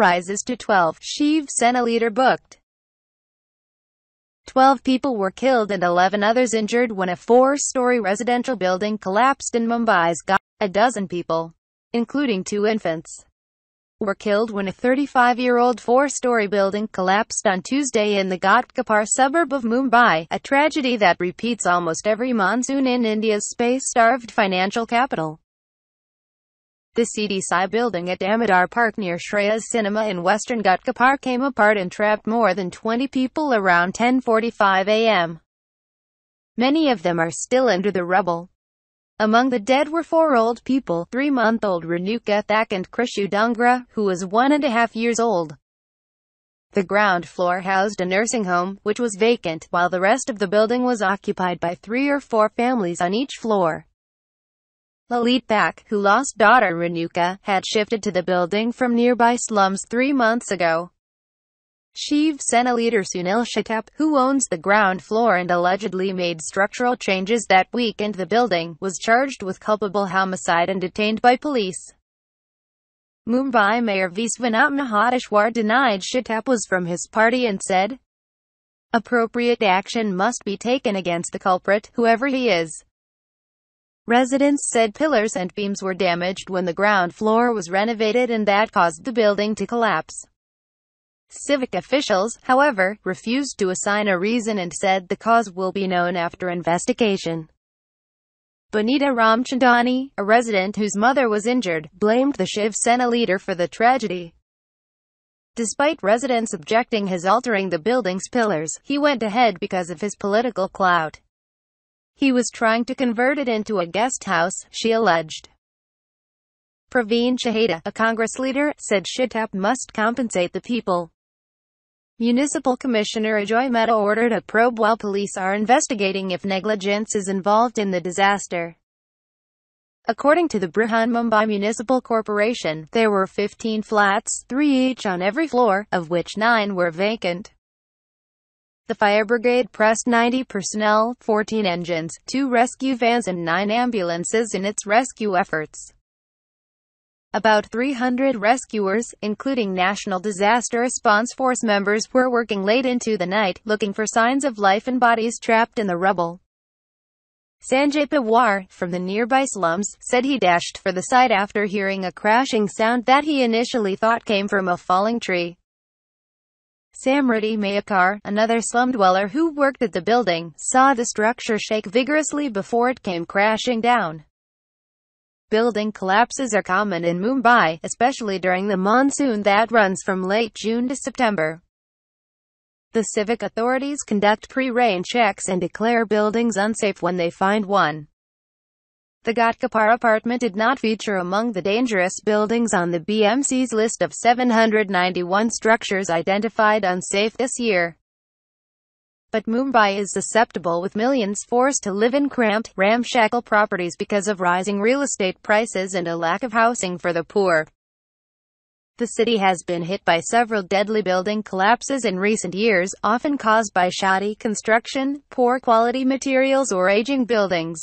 rises to 12, Shiv Sena leader booked. 12 people were killed and 11 others injured when a 4-story residential building collapsed in Mumbai's Ghat. A dozen people, including 2 infants, were killed when a 35-year-old 4-story building collapsed on Tuesday in the Ghatkapar suburb of Mumbai, a tragedy that repeats almost every monsoon in India's space-starved financial capital. The CDSI building at Damodar Park near Shreyas Cinema in western Ghatkapar came apart and trapped more than 20 people around 10:45 a.m. Many of them are still under the rubble. Among the dead were 4 old people, 3-month-old Renuka Thak and Krishu Dungra, who was 1.5 years old. The ground floor housed a nursing home, which was vacant, while the rest of the building was occupied by 3 or 4 families on each floor. Lalit Thak, who lost daughter Renuka, had shifted to the building from nearby slums 3 months ago. Shiv Sena leader Sunil Shetap, who owns the ground floor and allegedly made structural changes that weakened the building, was charged with culpable homicide and detained by police. Mumbai Mayor Viswanath Mahadeshwar denied Shetap was from his party and said, "Appropriate action must be taken against the culprit, whoever he is." Residents said pillars and beams were damaged when the ground floor was renovated and that caused the building to collapse. Civic officials, however, refused to assign a reason and said the cause will be known after investigation. Bonita Ramchandani, a resident whose mother was injured, blamed the Shiv Sena leader for the tragedy. Despite residents objecting his altering the building's pillars, he went ahead because of his political clout. He was trying to convert it into a guest house, she alleged. Praveen Shaheda, a Congress leader, said Shetap must compensate the people. Municipal Commissioner Ajoy Mehta ordered a probe while police are investigating if negligence is involved in the disaster. According to the Brihan Mumbai Municipal Corporation, there were 15 flats, 3 each on every floor, of which 9 were vacant. The fire brigade pressed 90 personnel, 14 engines, 2 rescue vans and 9 ambulances in its rescue efforts. About 300 rescuers, including National Disaster Response Force members, were working late into the night, looking for signs of life and bodies trapped in the rubble. Sanjay Pawar, from the nearby slums, said he dashed for the site after hearing a crashing sound that he initially thought came from a falling tree. Samriti Mayakar, another slum dweller who worked at the building, saw the structure shake vigorously before it came crashing down. Building collapses are common in Mumbai, especially during the monsoon that runs from late June to September. The civic authorities conduct pre-rain checks and declare buildings unsafe when they find one. The Ghatkapar apartment did not feature among the dangerous buildings on the BMC's list of 791 structures identified unsafe this year. But Mumbai is susceptible, with millions forced to live in cramped, ramshackle properties because of rising real estate prices and a lack of housing for the poor. The city has been hit by several deadly building collapses in recent years, often caused by shoddy construction, poor quality materials or aging buildings.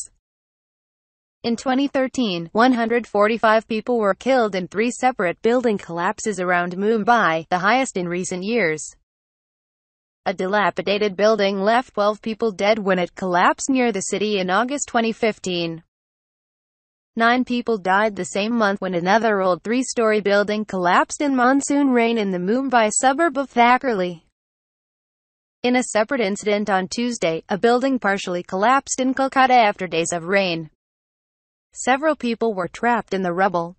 In 2013, 145 people were killed in 3 separate building collapses around Mumbai, the highest in recent years. A dilapidated building left 12 people dead when it collapsed near the city in August 2015. 9 people died the same month when another old 3-story building collapsed in monsoon rain in the Mumbai suburb of Thackerley. In a separate incident on Tuesday, a building partially collapsed in Kolkata after days of rain. Several people were trapped in the rubble,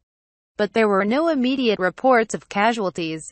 but there were no immediate reports of casualties.